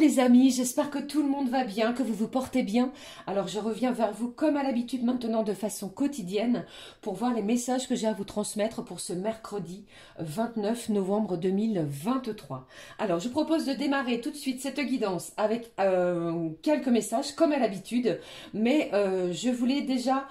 les amis, j'espère que tout le monde va bien, que vous vous portez bien. Alors je reviens vers vous comme à l'habitude maintenant de façon quotidienne pour voir les messages que j'ai à vous transmettre pour ce mercredi 29 novembre 2023. Alors je propose de démarrer tout de suite cette guidance avec quelques messages comme à l'habitude, mais je voulais déjà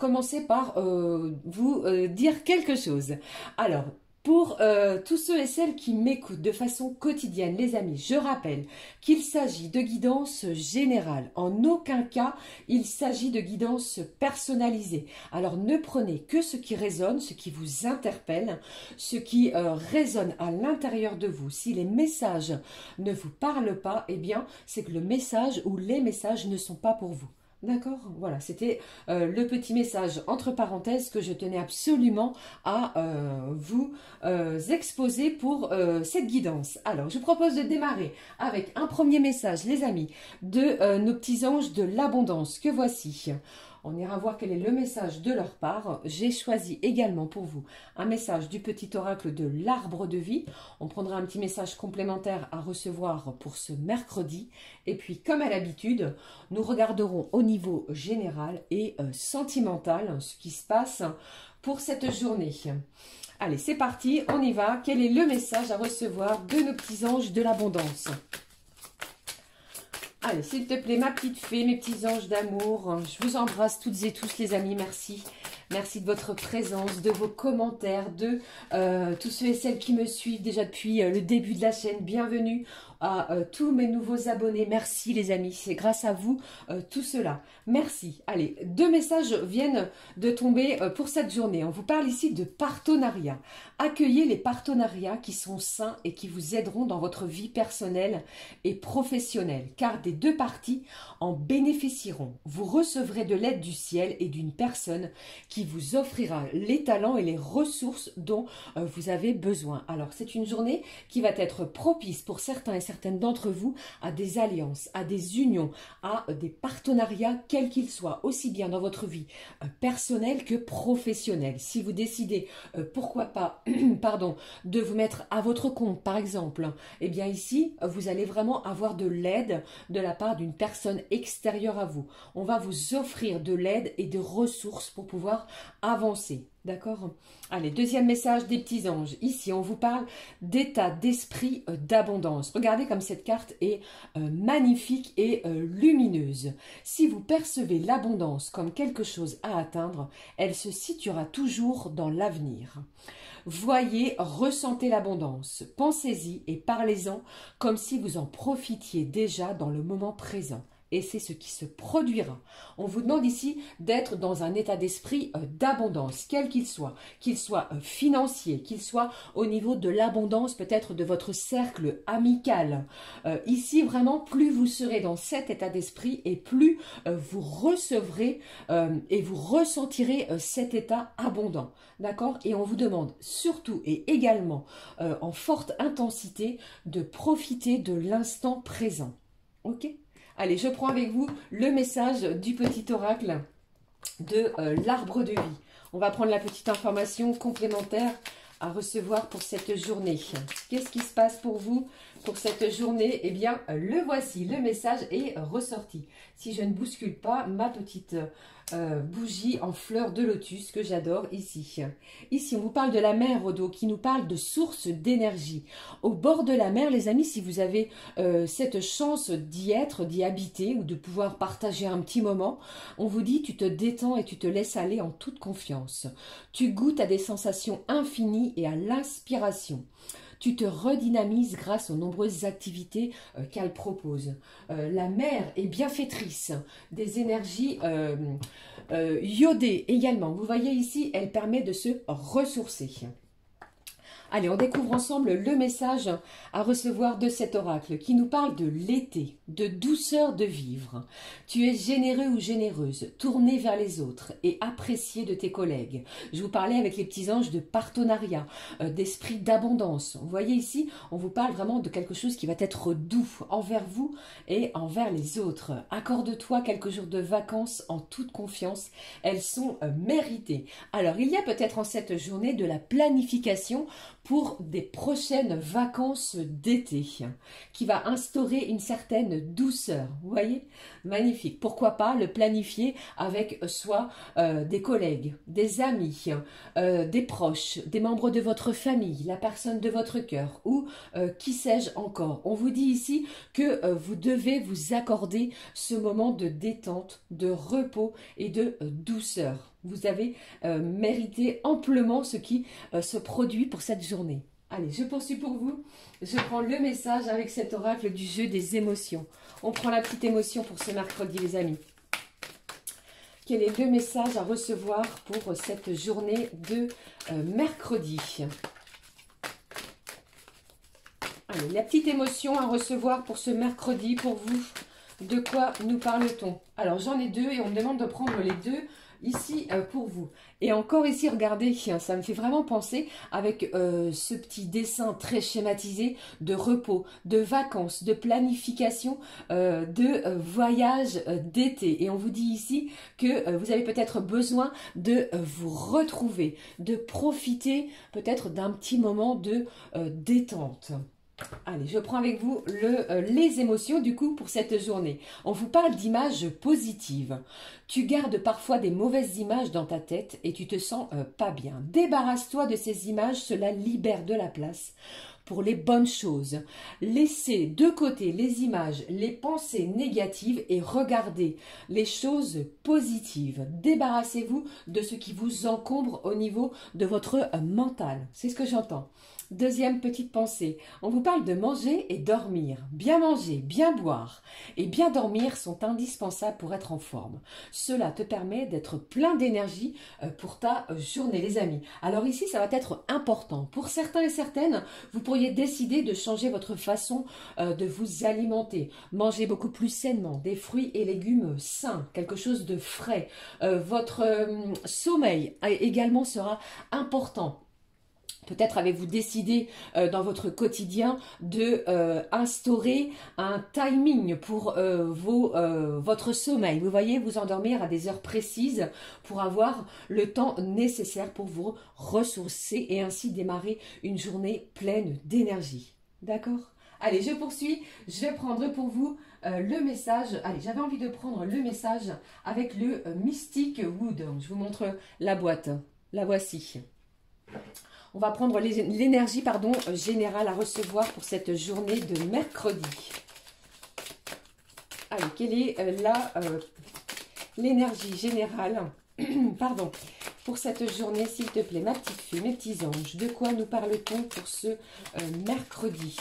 commencer par vous dire quelque chose. Alors, pour tous ceux et celles qui m'écoutent de façon quotidienne, les amis, je rappelle qu'il s'agit de guidance générale. En aucun cas, il s'agit de guidance personnalisée. Alors, ne prenez que ce qui résonne, ce qui vous interpelle, ce qui résonne à l'intérieur de vous. Si les messages ne vous parlent pas, eh bien, c'est que le message ou les messages ne sont pas pour vous. D'accord? Voilà, c'était le petit message entre parenthèses que je tenais absolument à vous exposer pour cette guidance. Alors, je propose de démarrer avec un premier message, les amis, de nos petits anges de l'abondance, que voici. On ira voir quel est le message de leur part. J'ai choisi également pour vous un message du petit oracle de l'arbre de vie. On prendra un petit message complémentaire à recevoir pour ce mercredi. Et puis, comme à l'habitude, nous regarderons au niveau général et sentimental ce qui se passe pour cette journée. Allez, c'est parti, on y va. Quel est le message à recevoir de nos petits anges de l'abondance ? Allez, s'il te plaît, ma petite fée, mes petits anges d'amour, je vous embrasse toutes et tous les amis, merci. Merci de votre présence, de vos commentaires, de tous ceux et celles qui me suivent déjà depuis le début de la chaîne. Bienvenue à tous mes nouveaux abonnés. Merci les amis, c'est grâce à vous tout cela. Merci. Allez, deux messages viennent de tomber pour cette journée. On vous parle ici de partenariat. Accueillez les partenariats qui sont sains et qui vous aideront dans votre vie personnelle et professionnelle, car des deux parties en bénéficieront. Vous recevrez de l'aide du ciel et d'une personne qui vous offrira les talents et les ressources dont vous avez besoin. Alors, c'est une journée qui va être propice pour certains et certaines d'entre vous à des alliances, à des unions, à des partenariats, quels qu'ils soient, aussi bien dans votre vie personnelle que professionnelle. Si vous décidez, pourquoi pas, pardon, de vous mettre à votre compte, par exemple, eh bien ici, vous allez vraiment avoir de l'aide de la part d'une personne extérieure à vous. On va vous offrir de l'aide et des ressources pour pouvoir avancer. D'accord? Allez, deuxième message des petits anges. Ici, on vous parle d'état d'esprit d'abondance. Regardez comme cette carte est magnifique et lumineuse. Si vous percevez l'abondance comme quelque chose à atteindre, elle se situera toujours dans l'avenir. Voyez, ressentez l'abondance. Pensez-y et parlez-en comme si vous en profitiez déjà dans le moment présent. Et c'est ce qui se produira. On vous demande ici d'être dans un état d'esprit d'abondance, quel qu'il soit financier, qu'il soit au niveau de l'abondance peut-être de votre cercle amical. Ici, vraiment, plus vous serez dans cet état d'esprit et plus vous recevrez et vous ressentirez cet état abondant. D'accord? Et on vous demande surtout et également en forte intensité de profiter de l'instant présent. Ok? Allez, je prends avec vous le message du petit oracle de l'arbre de vie. On va prendre la petite information complémentaire à recevoir pour cette journée. Qu'est-ce qui se passe pour vous pour cette journée? Eh bien, le voici, le message est ressorti. Si je ne bouscule pas ma petite bougie en fleurs de lotus que j'adore ici. Ici, on vous parle de la mer au dos, qui nous parle de source d'énergie. Au bord de la mer, les amis, si vous avez cette chance d'y être, d'y habiter ou de pouvoir partager un petit moment, on vous dit tu te détends et tu te laisses aller en toute confiance. Tu goûtes à des sensations infinies et à l'inspiration. Tu te redynamises grâce aux nombreuses activités qu'elle propose. La mer est bienfaitrice, des énergies iodées également. Vous voyez ici, elle permet de se ressourcer. Allez, on découvre ensemble le message à recevoir de cet oracle qui nous parle de l'été, de douceur de vivre. Tu es généreux ou généreuse, tourné vers les autres et apprécié de tes collègues. Je vous parlais avec les petits anges de partenariat, d'esprit d'abondance. Vous voyez ici, on vous parle vraiment de quelque chose qui va être doux envers vous et envers les autres. Accorde-toi quelques jours de vacances en toute confiance. Elles sont méritées. Alors, il y a peut-être en cette journée de la planification pour des prochaines vacances d'été, qui va instaurer une certaine douceur. Vous voyez? Magnifique. Pourquoi pas le planifier avec soit des collègues, des amis, des proches, des membres de votre famille, la personne de votre cœur ou qui sais-je encore. On vous dit ici que vous devez vous accorder ce moment de détente, de repos et de douceur. Vous avez mérité amplement ce qui se produit pour cette journée. Allez, je poursuis pour vous. Je prends le message avec cet oracle du jeu des émotions. On prend la petite émotion pour ce mercredi, les amis. Quel est le message à recevoir pour cette journée de mercredi? Allez, la petite émotion à recevoir pour ce mercredi, pour vous. De quoi nous parle-t-on? Alors, j'en ai deux et on me demande de prendre les deux ici pour vous. Et encore ici, regardez, ça me fait vraiment penser avec ce petit dessin très schématisé de repos, de vacances, de planification, de voyage d'été. Et on vous dit ici que vous avez peut-être besoin de vous retrouver, de profiter peut-être d'un petit moment de détente. Allez, je prends avec vous les émotions du coup pour cette journée. On vous parle d'images positives. Tu gardes parfois des mauvaises images dans ta tête et tu te sens pas bien. Débarrasse-toi de ces images, cela libère de la place pour les bonnes choses. Laissez de côté les images, les pensées négatives et regardez les choses positives. Débarrassez-vous de ce qui vous encombre au niveau de votre mental. C'est ce que j'entends. Deuxième petite pensée, on vous parle de manger et dormir. Bien manger, bien boire et bien dormir sont indispensables pour être en forme. Cela te permet d'être plein d'énergie pour ta journée, les amis. Alors ici, ça va être important. Pour certains et certaines, vous pourriez décider de changer votre façon de vous alimenter. Manger beaucoup plus sainement, des fruits et légumes sains, quelque chose de frais. Votre sommeil également sera important. Peut-être avez-vous décidé dans votre quotidien de instaurer un timing pour votre sommeil. Vous voyez, vous endormir à des heures précises pour avoir le temps nécessaire pour vous ressourcer et ainsi démarrer une journée pleine d'énergie. D'accord ? Allez, je poursuis. Je vais prendre pour vous le message. Allez, j'avais envie de prendre le message avec le Mystic Wood. Je vous montre la boîte. La voici. On va prendre l'énergie générale à recevoir pour cette journée de mercredi. Allez, quelle est l'énergie générale pour cette journée, s'il te plaît, ma petite fille, mes petits anges, de quoi nous parle-t-on pour ce mercredi?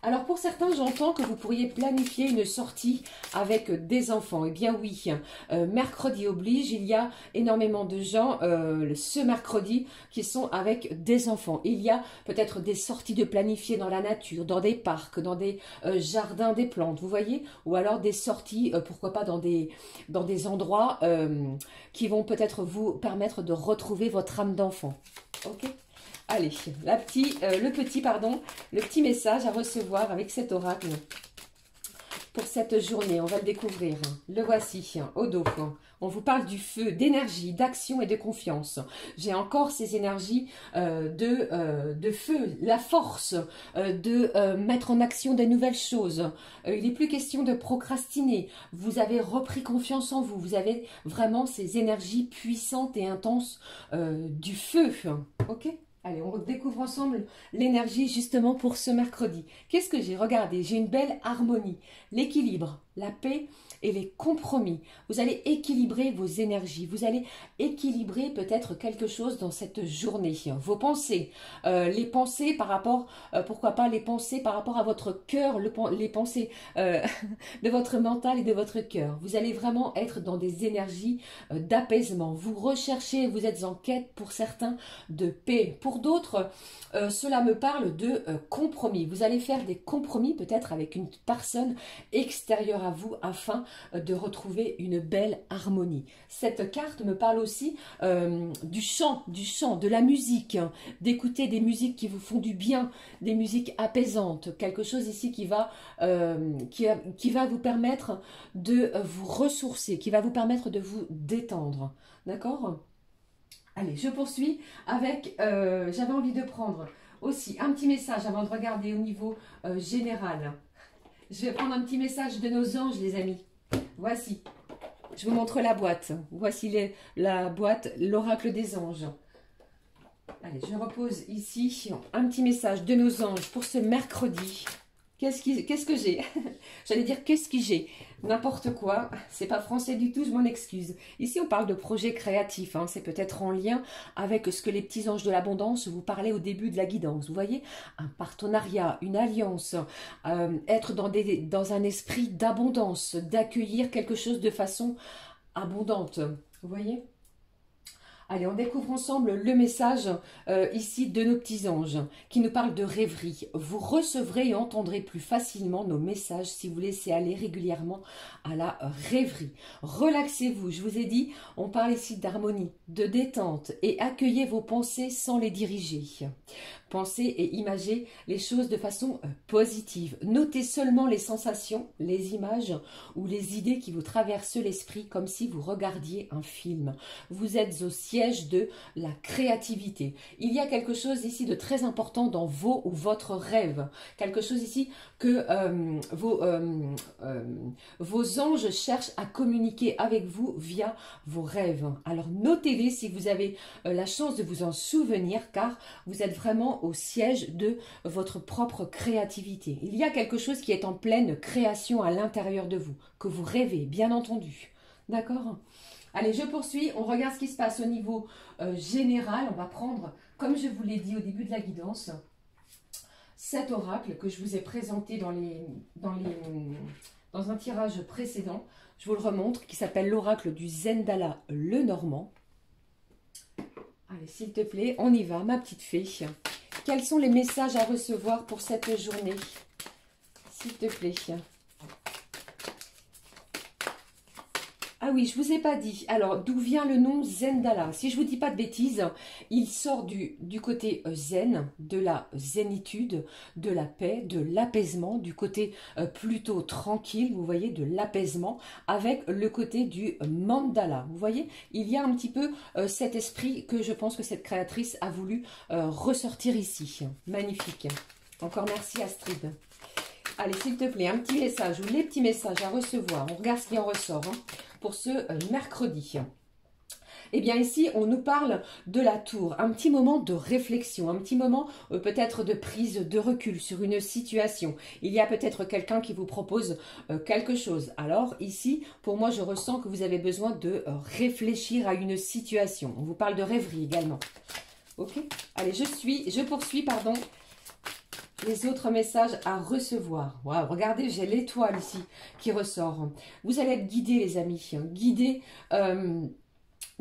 Alors, pour certains, j'entends que vous pourriez planifier une sortie avec des enfants. Eh bien oui, mercredi oblige, il y a énormément de gens ce mercredi qui sont avec des enfants. Il y a peut-être des sorties de planifier dans la nature, dans des parcs, dans des jardins des plantes, vous voyez? Ou alors des sorties, pourquoi pas dans des endroits qui vont peut-être vous permettre de retrouver votre âme d'enfant. Ok? Allez, le petit message à recevoir avec cet oracle pour cette journée. On va le découvrir. Le voici, au dos. On vous parle du feu, d'énergie, d'action et de confiance. J'ai encore ces énergies de feu, la force de mettre en action des nouvelles choses. Il n'est plus question de procrastiner. Vous avez repris confiance en vous. Vous avez vraiment ces énergies puissantes et intenses du feu. Ok ? Allez, on découvre ensemble l'énergie justement pour ce mercredi. Qu'est-ce que j'ai? Regardez, j'ai une belle harmonie, l'équilibre, la paix et les compromis. Vous allez équilibrer vos énergies, vous allez équilibrer peut-être quelque chose dans cette journée. Vos pensées, les pensées par rapport, pourquoi pas les pensées par rapport à votre cœur, les pensées de votre mental et de votre cœur. Vous allez vraiment être dans des énergies d'apaisement. Vous recherchez, vous êtes en quête pour certains de paix. Pour d'autres, cela me parle de compromis. Vous allez faire des compromis peut-être avec une personne extérieure à vous afin de retrouver une belle harmonie. Cette carte me parle aussi du chant, de la musique, d'écouter des musiques qui vous font du bien, des musiques apaisantes, quelque chose ici qui va vous permettre de vous ressourcer, qui va vous permettre de vous détendre. D'accord ? Allez, je poursuis avec, j'avais envie de prendre aussi, un petit message avant de regarder au niveau général. Je vais prendre un petit message de nos anges, les amis. Voici. Je vous montre la boîte. Voici la boîte, l'oracle des anges. Allez, je repose ici un petit message de nos anges pour ce mercredi. Qu'est-ce que j'ai? J'allais dire qu'est-ce que j'ai? N'importe quoi. C'est pas français du tout, je m'en excuse. Ici, on parle de projet créatif. Hein. C'est peut-être en lien avec ce que les petits anges de l'abondance vous parlaient au début de la guidance. Vous voyez, un partenariat, une alliance, être dans un esprit d'abondance, d'accueillir quelque chose de façon abondante. Vous voyez? Allez, on découvre ensemble le message ici de nos petits anges qui nous parlent de rêverie. Vous recevrez et entendrez plus facilement nos messages si vous laissez aller régulièrement à la rêverie. Relaxez-vous, je vous ai dit, on parle ici d'harmonie, de détente et accueillez vos pensées sans les diriger. Pensez et imagez les choses de façon positive. Notez seulement les sensations, les images ou les idées qui vous traversent l'esprit comme si vous regardiez un film. Vous êtes au siège de la créativité. Il y a quelque chose ici de très important dans vos ou votre rêve. Quelque chose ici que vos anges cherchent à communiquer avec vous via vos rêves. Alors notez-les si vous avez la chance de vous en souvenir car vous êtes vraiment au siège de votre propre créativité. Il y a quelque chose qui est en pleine création à l'intérieur de vous, que vous rêvez, bien entendu. D'accord ? Allez, je poursuis. On regarde ce qui se passe au niveau général. On va prendre, comme je vous l'ai dit au début de la guidance, cet oracle que je vous ai présenté dans un tirage précédent. Je vous le remontre, qui s'appelle l'oracle du Zendala le Normand. Allez, s'il te plaît, on y va, ma petite fée. Quels sont les messages à recevoir pour cette journée? S'il te plaît. Ah oui, je ne vous ai pas dit. Alors, d'où vient le nom Zendala? Si je ne vous dis pas de bêtises, il sort du côté zen, de la zénitude, de la paix, de l'apaisement, du côté plutôt tranquille, vous voyez, de l'apaisement, avec le côté du mandala. Vous voyez, il y a un petit peu cet esprit que je pense que cette créatrice a voulu ressortir ici. Magnifique. Encore merci Astrid. Allez, s'il te plaît, un petit message ou les petits messages à recevoir. On regarde ce qui en ressort pour ce mercredi. Eh bien ici, on nous parle de la tour, un petit moment de réflexion, un petit moment peut-être de prise de recul sur une situation. Il y a peut-être quelqu'un qui vous propose quelque chose. Alors ici, pour moi, je ressens que vous avez besoin de réfléchir à une situation. On vous parle de rêverie également. Ok? Allez, je poursuis, pardon. Les autres messages à recevoir. Wow, regardez, j'ai l'étoile ici qui ressort. Vous allez être guidés, les amis.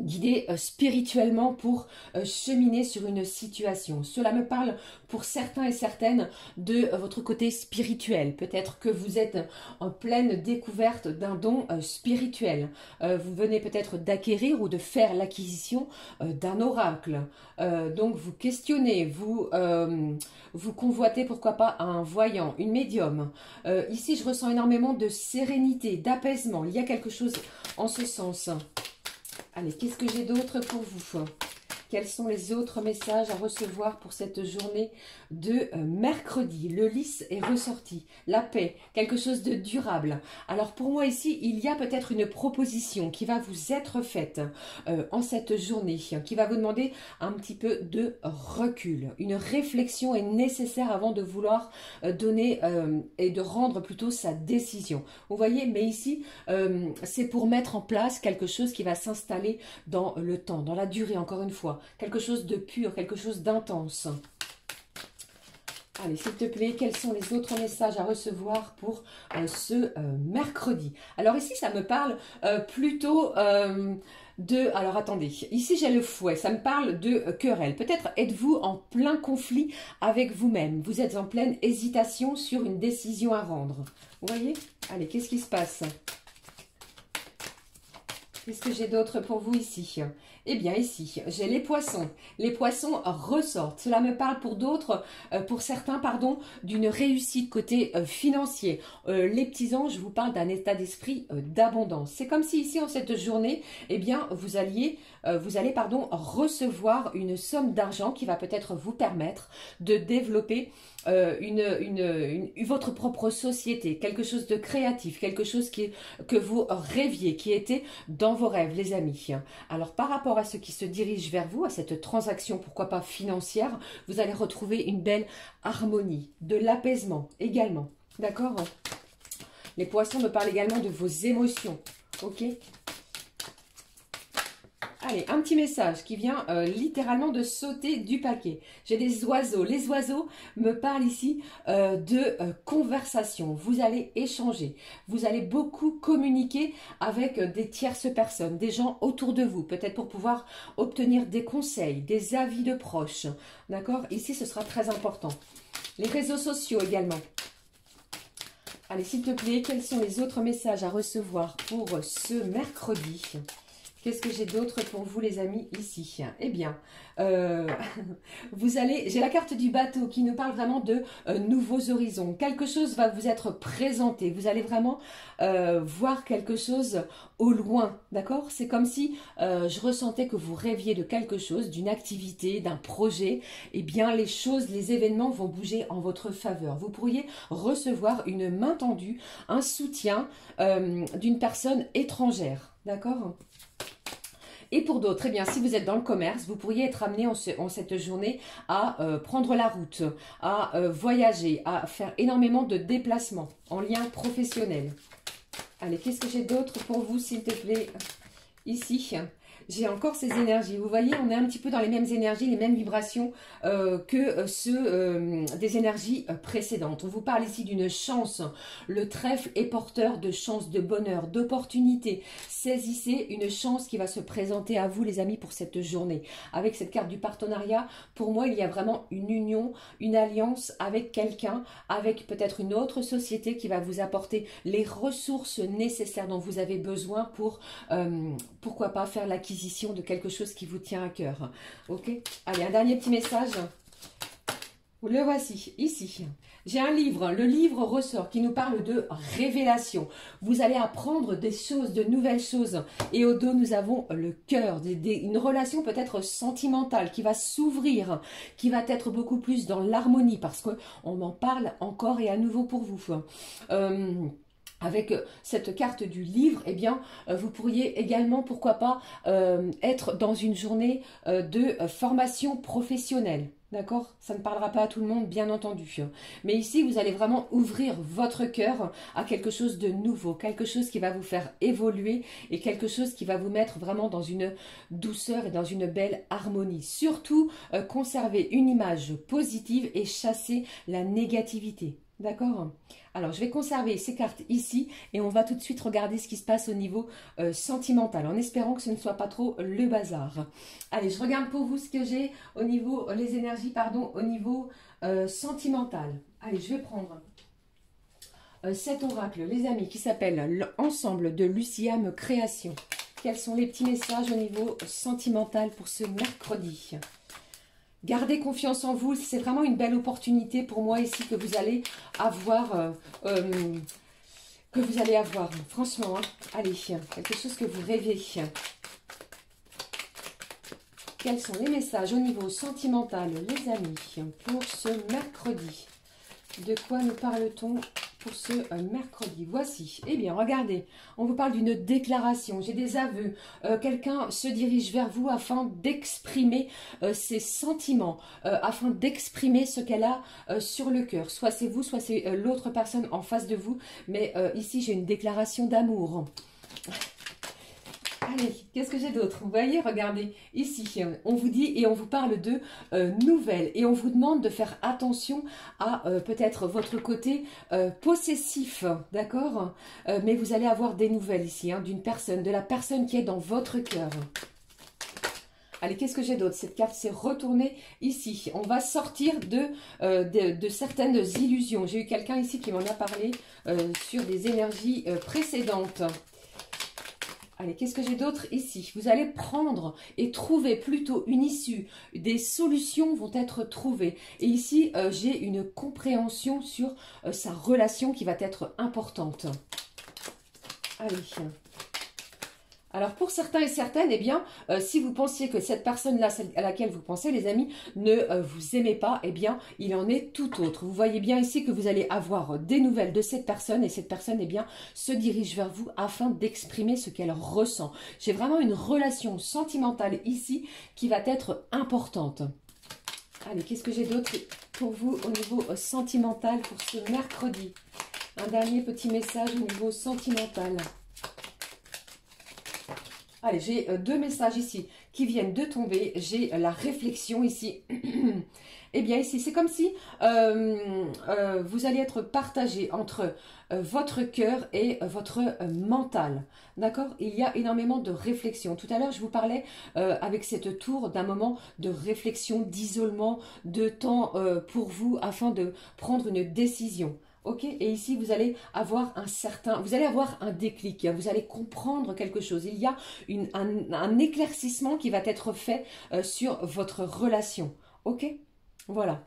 Guidés spirituellement pour cheminer sur une situation. Cela me parle pour certains et certaines de votre côté spirituel. Peut-être que vous êtes en pleine découverte d'un don spirituel. Vous venez peut-être d'acquérir ou de faire l'acquisition d'un oracle. Donc vous questionnez, vous convoitez pourquoi pas un voyant, une médium. Ici je ressens énormément de sérénité, d'apaisement. Il y a quelque chose en ce sens. Allez, qu'est-ce que j'ai d'autre pour vous? Quels sont les autres messages à recevoir pour cette journée de mercredi? Le lys est ressorti, la paix, quelque chose de durable. Alors pour moi ici, il y a peut-être une proposition qui va vous être faite en cette journée, qui va vous demander un petit peu de recul. Une réflexion est nécessaire avant de vouloir donner et de rendre plutôt sa décision. Vous voyez, mais ici, c'est pour mettre en place quelque chose qui va s'installer dans le temps, dans la durée, encore une fois. Quelque chose de pur, quelque chose d'intense. Allez, s'il te plaît, quels sont les autres messages à recevoir pour ce mercredi? Alors ici, ça me parle plutôt alors attendez, ici j'ai le fouet, ça me parle de querelle. Peut-être êtes-vous en plein conflit avec vous-même. Vous êtes en pleine hésitation sur une décision à rendre. Vous voyez? Allez, qu'est-ce qui se passe? Qu'est-ce que j'ai d'autre pour vous ici? Eh bien ici, j'ai les poissons. Les poissons ressortent. Cela me parle pour d'autres, pour certains, pardon, d'une réussite côté financier. Les petits anges, je vous parle d'un état d'esprit d'abondance. C'est comme si ici, en cette journée, eh bien, vous allez, pardon, recevoir une somme d'argent qui va peut-être vous permettre de développer votre propre société, quelque chose de créatif, quelque chose que vous rêviez, qui était dans vos rêves, les amis. Alors, par rapport à ce qui se dirige vers vous, à cette transaction, pourquoi pas financière, vous allez retrouver une belle harmonie, de l'apaisement également. D'accord? Les poissons me parlent également de vos émotions. Ok? Allez, un petit message qui vient littéralement de sauter du paquet. J'ai des oiseaux. Les oiseaux me parlent ici de conversation. Vous allez échanger. Vous allez beaucoup communiquer avec des tierces personnes, des gens autour de vous. Peut-être pour pouvoir obtenir des conseils, des avis de proches. D'accord? Ici, ce sera très important. Les réseaux sociaux également. Allez, s'il te plaît, quels sont les autres messages à recevoir pour ce mercredi ? Qu'est-ce que j'ai d'autre pour vous, les amis, ici? Eh bien, j'ai la carte du bateau qui nous parle vraiment de nouveaux horizons. Quelque chose va vous être présenté. Vous allez vraiment voir quelque chose au loin, d'accord? C'est comme si je ressentais que vous rêviez de quelque chose, d'une activité, d'un projet. Eh bien, les choses, les événements vont bouger en votre faveur. Vous pourriez recevoir une main tendue, un soutien d'une personne étrangère, d'accord? Et pour d'autres, eh bien, si vous êtes dans le commerce, vous pourriez être amené en cette journée à prendre la route, à voyager, à faire énormément de déplacements en lien professionnel. Allez, qu'est-ce que j'ai d'autre pour vous, s'il te plaît? Ici, j'ai encore ces énergies. Vous voyez, on est un petit peu dans les mêmes énergies, les mêmes vibrations que ceux des énergies précédentes. On vous parle ici d'une chance. Le trèfle est porteur de chance, de bonheur, d'opportunité. Saisissez une chance qui va se présenter à vous, les amis, pour cette journée. Avec cette carte du partenariat, pour moi, il y a vraiment une union, une alliance avec quelqu'un, avec peut-être une autre société qui va vous apporter les ressources nécessaires dont vous avez besoin pour, pourquoi pas, faire l'acquisition de quelque chose qui vous tient à cœur. Ok? Allez, un dernier petit message. Le voici, ici. J'ai un livre, le livre ressort, qui nous parle de révélation. Vous allez apprendre des choses, de nouvelles choses. Et au dos, nous avons le cœur, une relation peut-être sentimentale qui va s'ouvrir, qui va être beaucoup plus dans l'harmonie, parce qu'on en parle encore et à nouveau pour vous. Avec cette carte du livre, eh bien, vous pourriez également, pourquoi pas, être dans une journée de formation professionnelle. D'accord? Ça ne parlera pas à tout le monde, bien entendu. Mais ici, vous allez vraiment ouvrir votre cœur à quelque chose de nouveau, quelque chose qui va vous faire évoluer et quelque chose qui va vous mettre vraiment dans une douceur et dans une belle harmonie. Surtout, conservez une image positive et chassez la négativité. D'accord? Alors, je vais conserver ces cartes ici et on va tout de suite regarder ce qui se passe au niveau sentimental, en espérant que ce ne soit pas trop le bazar. Allez, je regarde pour vous ce que j'ai au niveau, les énergies, pardon, au niveau sentimental. Allez, je vais prendre cet oracle, les amis, qui s'appelle l'ensemble de Luciam Création. Quels sont les petits messages au niveau sentimental pour ce mercredi ? Gardez confiance en vous, c'est vraiment une belle opportunité pour moi ici que vous allez avoir, franchement, hein. Allez, quelque chose que vous rêvez. Quels sont les messages au niveau sentimental, les amis, pour ce mercredi? De quoi nous parle-t-on pour ce mercredi? Voici. Eh bien, regardez, on vous parle d'une déclaration. J'ai des aveux. Quelqu'un se dirige vers vous afin d'exprimer ses sentiments, afin d'exprimer ce qu'elle a sur le cœur. Soit c'est vous, soit c'est l'autre personne en face de vous. Mais ici, j'ai une déclaration d'amour. Allez, qu'est-ce que j'ai d'autre? Vous voyez, regardez, ici, on vous dit et on vous parle de nouvelles. Et on vous demande de faire attention à peut-être votre côté possessif, d'accord? Mais vous allez avoir des nouvelles ici, hein, d'une personne, de la personne qui est dans votre cœur. Allez, qu'est-ce que j'ai d'autre? Cette carte s'est retournée ici. On va sortir de certaines illusions. J'ai eu quelqu'un ici qui m'en a parlé sur des énergies précédentes. Allez, qu'est-ce que j'ai d'autre ici? Vous allez prendre et trouver plutôt une issue. Des solutions vont être trouvées. Et ici, j'ai une compréhension sur sa relation qui va être importante. Allez. Alors, pour certains et certaines, eh bien, si vous pensiez que cette personne-là, celle à laquelle vous pensez, les amis, ne vous aimait pas, eh bien, il en est tout autre. Vous voyez bien ici que vous allez avoir des nouvelles de cette personne et cette personne, eh bien, se dirige vers vous afin d'exprimer ce qu'elle ressent. J'ai vraiment une relation sentimentale ici qui va être importante. Allez, qu'est-ce que j'ai d'autre pour vous au niveau sentimental pour ce mercredi? Un dernier petit message au niveau sentimental. Allez, j'ai deux messages ici qui viennent de tomber. J'ai la réflexion ici. Eh bien, ici, c'est comme si vous allez être partagé entre votre cœur et votre mental. D'accord? Il y a énormément de réflexion. Tout à l'heure, je vous parlais avec cette tour d'un moment de réflexion, d'isolement, de temps pour vous afin de prendre une décision. Ok, et ici vous allez avoir un déclic, vous allez comprendre quelque chose. Il y a un éclaircissement qui va être fait sur votre relation. Ok, voilà.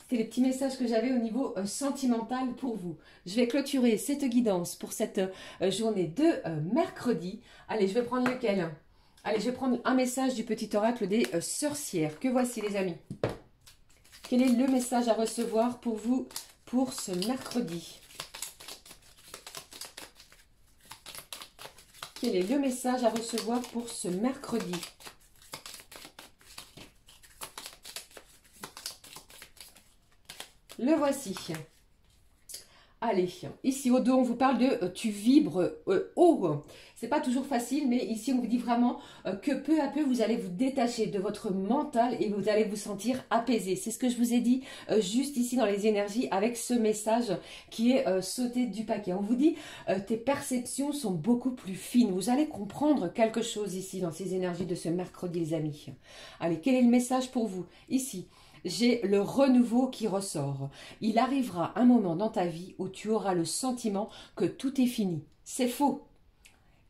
C'était les petits messages que j'avais au niveau sentimental pour vous. Je vais clôturer cette guidance pour cette journée de mercredi. Allez, je vais prendre lequel? Allez, je vais prendre un message du petit oracle des sorcières. Que voici les amis. Quel est le message à recevoir pour vous pour ce mercredi? Quel est le message à recevoir pour ce mercredi? Le voici. Allez, ici au dos, on vous parle de tu vibres haut. C'est pas toujours facile, mais ici on vous dit vraiment que peu à peu vous allez vous détacher de votre mental et vous allez vous sentir apaisé. C'est ce que je vous ai dit juste ici dans les énergies avec ce message qui est sauté du paquet. On vous dit tes perceptions sont beaucoup plus fines. Vous allez comprendre quelque chose ici dans ces énergies de ce mercredi, les amis. Allez, quel est le message pour vous? Ici, j'ai le renouveau qui ressort. Il arrivera un moment dans ta vie où tu auras le sentiment que tout est fini. C'est faux.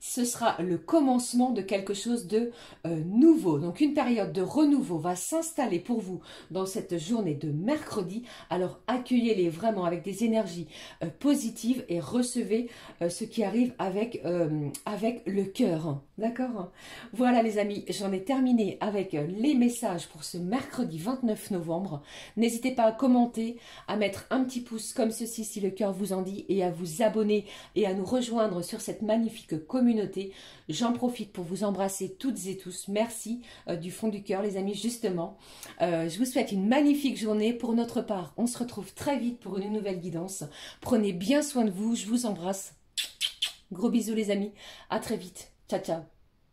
Ce sera le commencement de quelque chose de nouveau. Donc une période de renouveau va s'installer pour vous dans cette journée de mercredi. Alors accueillez-les vraiment avec des énergies positives et recevez ce qui arrive avec le cœur. D'accord? Voilà les amis, j'en ai terminé avec les messages pour ce mercredi 29 novembre. N'hésitez pas à commenter, à mettre un petit pouce comme ceci si le cœur vous en dit et à vous abonner et à nous rejoindre sur cette magnifique communauté. J'en profite pour vous embrasser toutes et tous. Merci du fond du cœur les amis, justement. Je vous souhaite une magnifique journée. Pour notre part, on se retrouve très vite pour une nouvelle guidance. Prenez bien soin de vous, je vous embrasse. Gros bisous les amis, à très vite. Ciao, ciao.